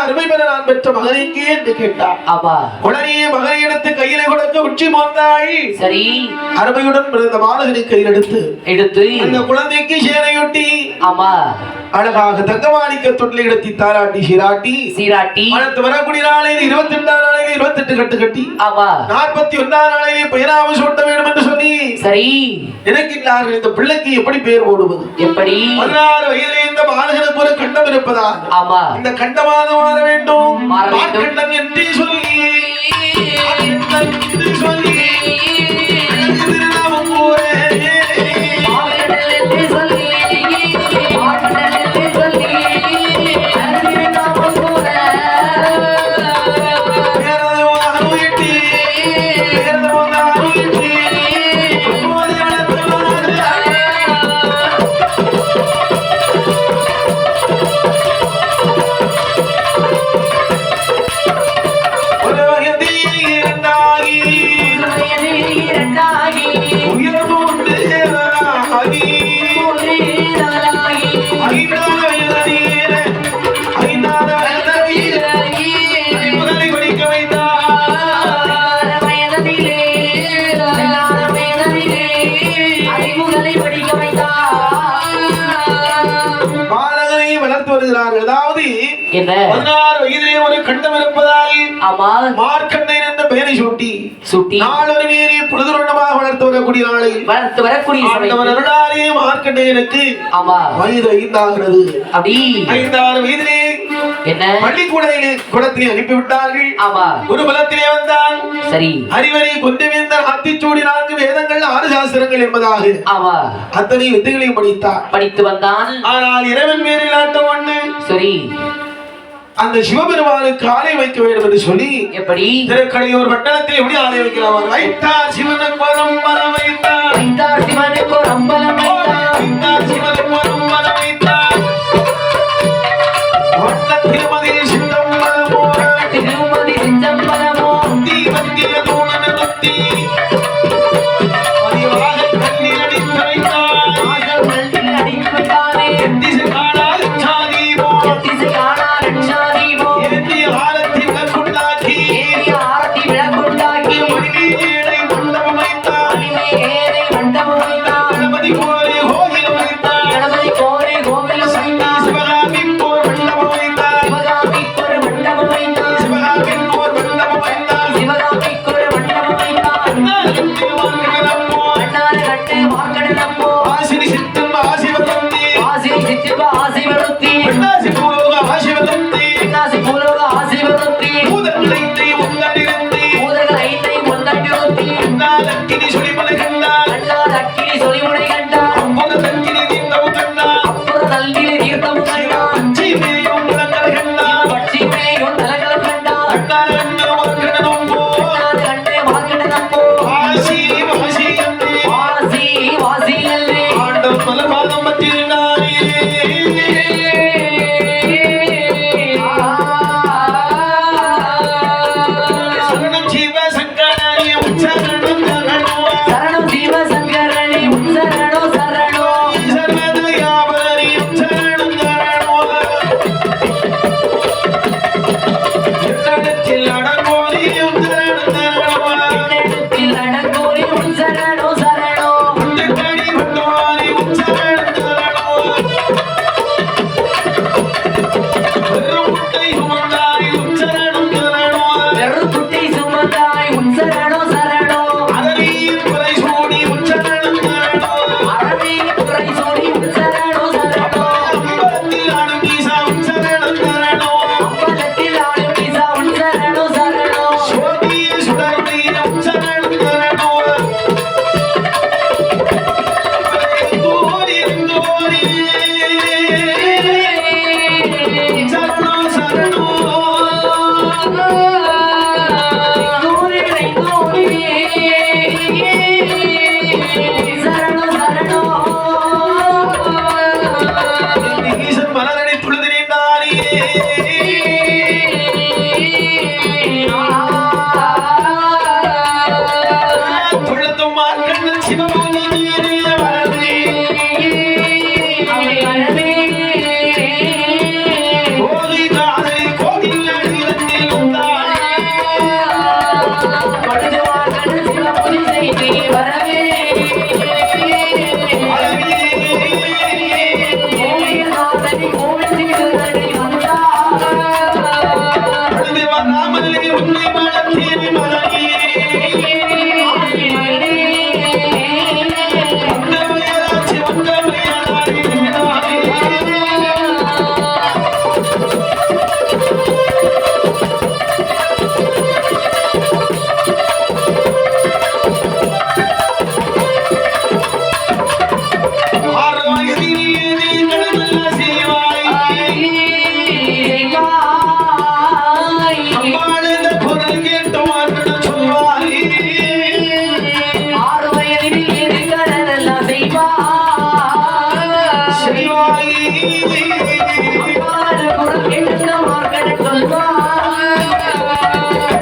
அருமை பெற நான் பெற்ற மகனைக்கு என்று கேட்டார். உடனே மகனை எடுத்து கையில கொடுக்க உச்சி மோந்தாள். சரி, அருமையுடன் பிறந்த பாலகனை கையில் எடுத்து அந்த குழந்தைக்கு சேனையொட்டி அழகாக தங்கமாணிக்க தொட்டிலை எடுத்து தாராட்டி சீராட்டி அடுத்து வரக்கூடிய நாளையில் 22ஆம் நாளையில் 28 கட்டு கட்டி 41ஆம் நாளையில் பெயராம சூட்ட வேண்டும் என்று சொல்லி சரி நினைக்கின்றார்கள். இந்த பிள்ளைக்கு எப்படி பெயர் போடுவது? எப்படி? 16 வயதிலே இந்த பாலகனுக்கு ஒரு கண்டம் இருப்பதா? இந்த கண்டமாக மாற வேண்டும். மார்க்கண்டன் என்று சொல்லி அதாவது 16 வயதிலே ஒரு கண்டம் இருப்பதால் மார்க்கண்டன் என்ற பெயரை சூட்டி நாளொரு வீரி பொழுதுருண்டமாக வளர்த்து வரக்கூடிய நாளில் மார்க்கண்டனுக்கு வயது 5 ஆகிறது. 5 வயதிலே பள்ளிக்கூடத்திலே அனுப்பிவிட்டார்கள். ஒரு பலத்திலே வந்தான். சரி, அறிவரை கொஞ்சவேந்தர் அத்திச்சூடி 4 வேதங்கள் 6 சாஸ்திரங்கள் என்பதாக அத்தனை வித்தைகளையும் படித்து வந்தான். ஆனால் இறைவன் பேரில் ஆட்டம் ஒண்ணு. சரி, அந்த சிவபெருமானுக்கு ஆலை வைக்க வேண்டும் என்று சொல்லி எப்படி திருக்கடையூர் பட்டணத்தில் எப்படி ஆலை வைக்கலாம்? வைத்தார் சிவனுக்கு ஒரு அம்பலம் வைத்தார். சிவனுக்கு ஒரு அம்பலம் வைத்தார். சிவனுக்கு ஒரு அம்பலம் வைத்தார். திருமதி சித்தம்பலமோ தீபத்திய தூணன நுத்தி பதிவாக கண்ணில் அடித்து வைத்தார். எத்திசை காணால் சாதீபோ ஏந்திய ஆரத்தி விளக்குண்டாக்கி மணிமேடை மண்டபம் வைத்தார்.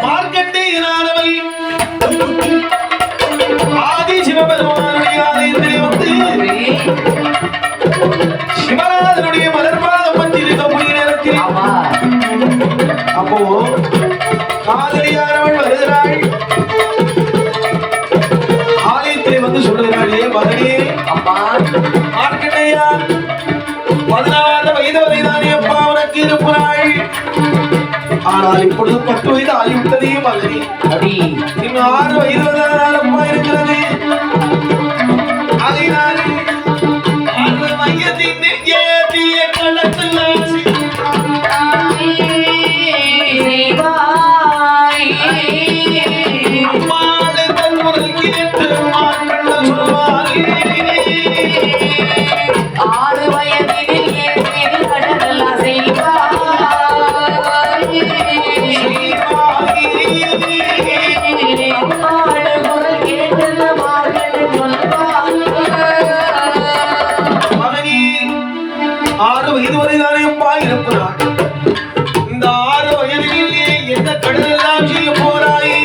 மார்க்கண்டேயனானவன் ஆதி சிவபெருமானுடைய ஆலயத்திலே வந்து சிவராஜனுடைய மலர்பாதம் பற்றியிருக்கக்கூடிய நேரத்தில் அப்போ காதலியானவள் வருகிறாள். ஆலயத்திலே வந்து சொல்லுகிறாள், ஏ மகனே மார்க்கண்டேயா 14 வயது வரைதானே அப்பா உனக்கு இருப்பாள். ஆனால் இப்பொழுது 10 வயது ஆகிவிட்டதே மகனே. இன்னும் 6 வயது வரைதான் அப்பா இருக்கிறது. அதனாலே அந்த மையத்தின் ஏற்றிய களத்தில் அம்மாளை தன்முறை கேட்டு மார்க்கண்டன் சொல்வாரே. 6 வயதில் ஏற்றிய கடலெல்லாம் செய்வாய். அம்மாடு குரல் கேட்டு மார்க்கண்டன் சொல்வாய். மகனே 6 வயது வரைதானே அப்பா இருப்பாள். இந்த 6 வயதிலே என்ன கடலெல்லாம் செய்ய போறாய்?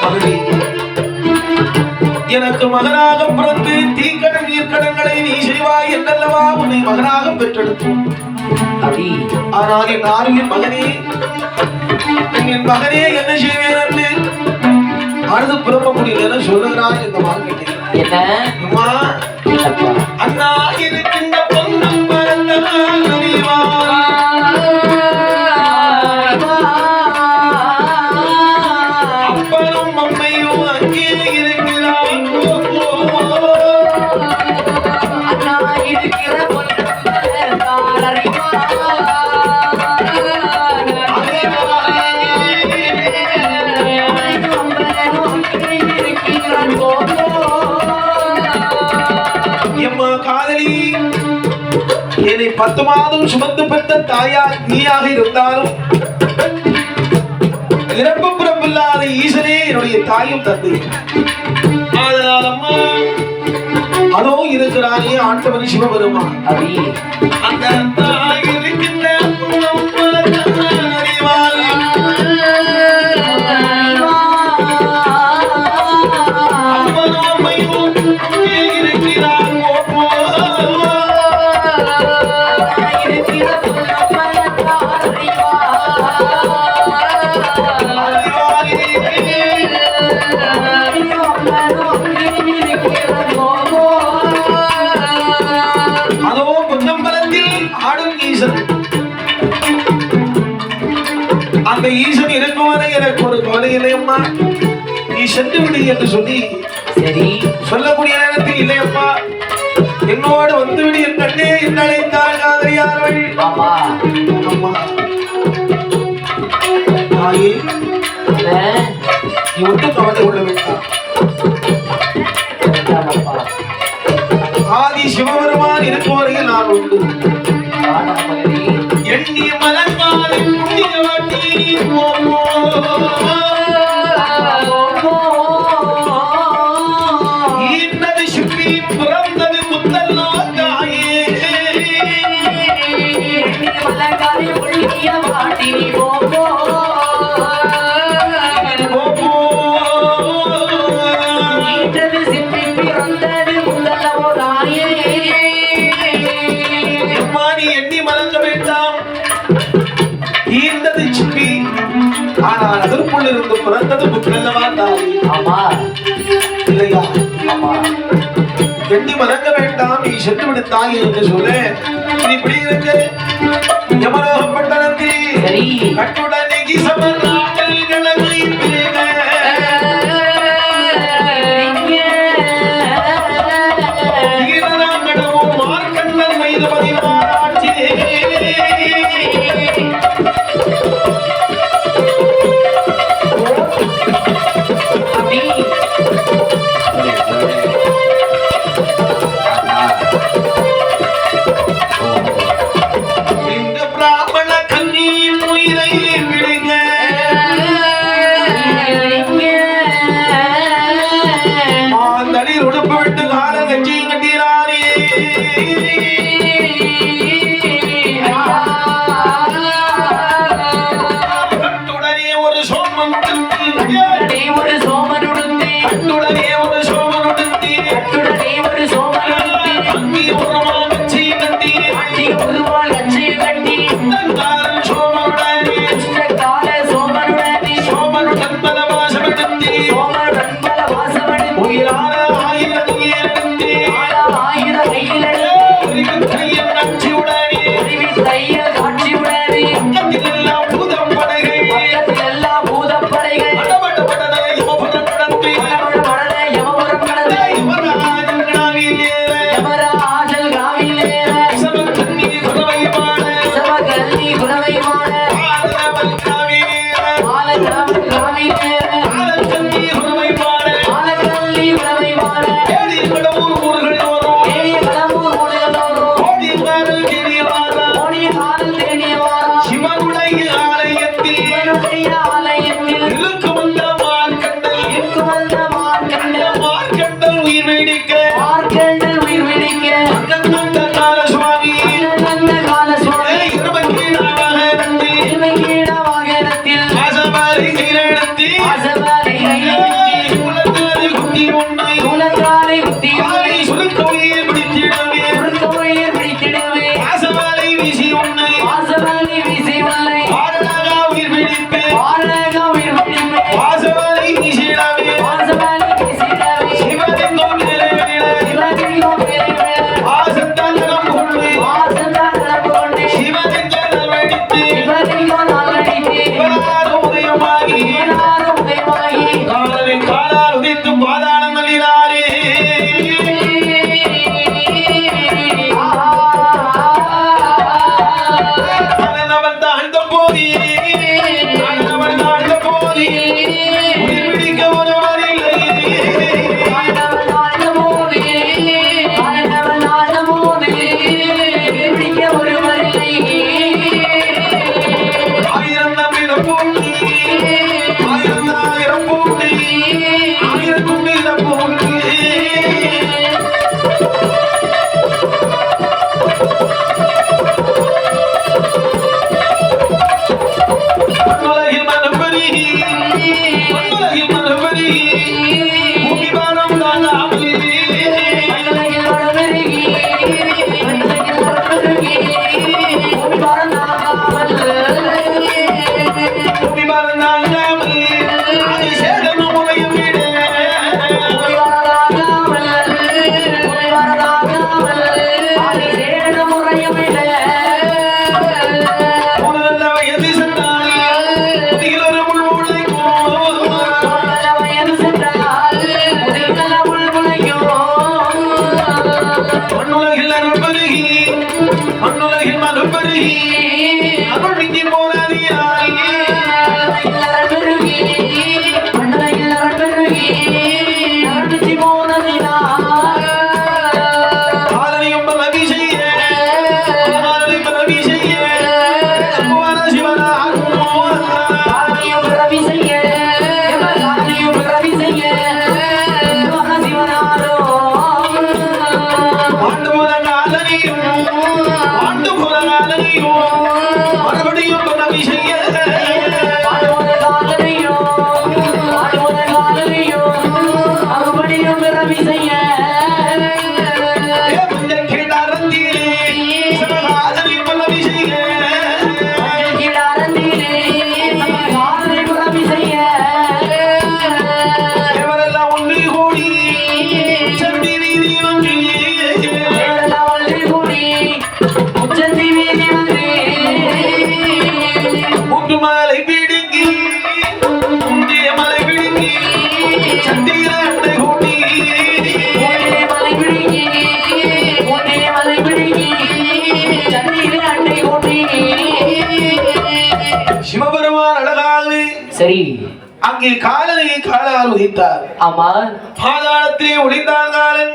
மகனே, எனக்கு மகனாக பிறந்து தீக்கடல் நீர்க்கடல்களை நீ செய்வாய் என்றல்லவா உன்னை மகனாக பெற்றெடுத்தோம். ஆனால் என் ஆர்வின் மகனே, என் மகனே என்ன செய்வேன் என்று அழுது புறப்ப முடியல சொல்லுகிறான் இந்த மார்க்கெட்டில். அம்மா, அண்ணா இருக்கின்ற பொன்னும் பரந்தனால் அப்பனும் அம்மையும் அங்கே இருக்கிறான். அண்ணா இருக்கிற எம்மா காதலி, என்னை 10 மாதம் சுமந்து பெற்ற தாயா நீயாக இருந்தாலும் இறப்பு பிறப்பில்லாத ஈசனே என்னுடைய தாயும் தந்தை. அதனால் அம்மா அதோ இருக்கிறானே ஆண்டவன் சிவபெருமான். அந்த தாய் இருக்கின்ற அந்த ஈசன் இருக்கும் வரை எனக்கு ஒரு கவலை இல்லையம்மா, நீ சென்று விடு என்று சொல்லி சரி சொல்லக்கூடிய நேரத்தில் இல்லையம்மா என்னோடு வந்துவிடு என் கண்ணே என்று அழைத்தாள் காதலியார்கள். அம்மா தாயே, நீ ஒன்றும் கவலை கொள்ள வேண்டாம். ஆதி சிவபெருமான் இருக்கும் வரையில் நான் உண்டு. எண்ணி மலர்காலை புண்ணியவட்டி ஈன்னது சிப்பி பிறந்தது முத்தல்லோ தாயே. மலர்காலை புண்ணியவட்டி ஆனால் அதற்குள் இருந்து பிறந்தது புத்தல்லவா தாய். இல்லையா எண்ணி மறக்க வேண்டாம், நீ சென்று விடு தாய் என்று சொல்ல இப்படி இருக்கு. யமலோகப்பட்டணத்தில் கட்டுடனே சமராட்டல் கிழமை மார்க்கண்ணன் வயது 16 ஆட்சி. உடுப்பு விட்டு காலம் கட்சியும் கட்டீராரே. சரி, அங்கே காலனையை காலால் உதைத்தார். ஆமா, பாதாளத்திலே ஒளிந்தான் காலன்.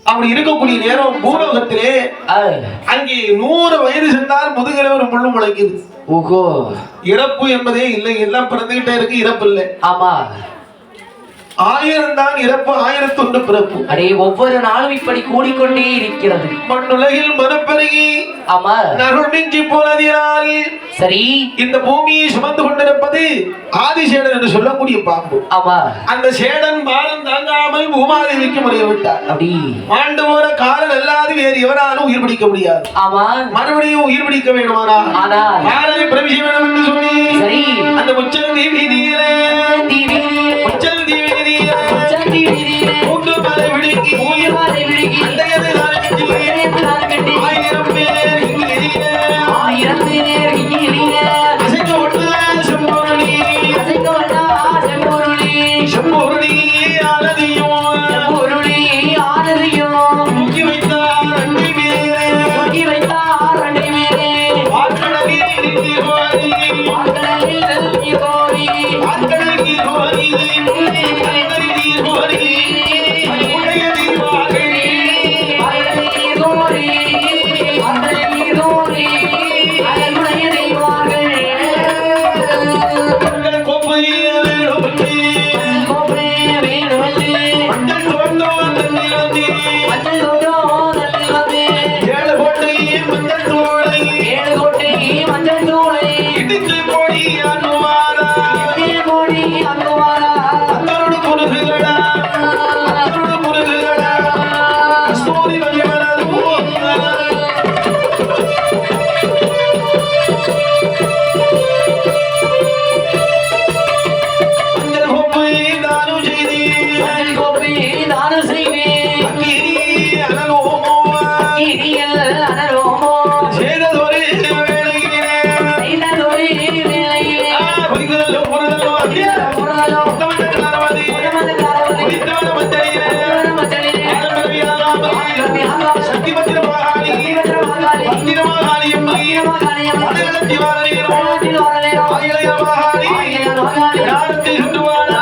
அப்படி இருக்கக்கூடிய நேரம் பூலோகத்திலே அங்கே 100 வயது சென்றால் முதுகில ஒரு முள்ளு முளைக்குது. ஓஹோ, இறப்பு என்பதே இல்லை, எல்லாம் பிறந்துகிட்டே இருக்கு, இறப்பு இல்லை. ஆமா, 1000 தான் இறப்பு, 1001 பிறப்பு. அடே, ஒவ்வொரு நாளும் இப்படி கூடிக்கொண்டே இருக்கிறது. மண்ணுலகில் மனப்பெருகி ஆமா நருள் மிஞ்சி போனதினால் சரி, இந்த பூமியை சுமந்து கொண்டிருப்பது ஆதிசேடன் என்று சொல்லக்கூடிய பாம்பு. ஆமா, அந்த சேடன் பாலம் தாங்காமல் பூமாதேவிக்கு முறைய விட்டார். அப்படி மாண்டு போற காலம் அல்லாது வேறு எவராலும் உயிர் பிடிக்க முடியாது. ஆமா, மறுபடியும் உயிர் பிடிக்க வேண்டுமானா காலனை பிரவேச வேண்டும் என்று சொல்லி சரி, அந்த உச்சல் தீவிதியிலே மூன்று மலை விடுங்கி அண்டையது கட்டி 1000 பேர் அசைக்க ஒட்டு செம்பொருளி ஆனதியும் தூக்கி வைத்தார் 2 பேரே வார்க்கடலில் கோரி கோரி மகிமனது அஞ்சல் கோப்பை தானும் செய்தேன் அக்கினி அனலோமோ செய்ததொரு வேளையிலே குறிக்குதலோ பொருதலோ அக்கினி உத்தமனது உதித்தவன மஞ்சளிலே சக்தி பத்திரமாகாளி பத்திரமாகாளியும் மதகலத்தி வாரணியோ ஆயிலையமாகாளி ஞானத்தில் சுற்றுவானா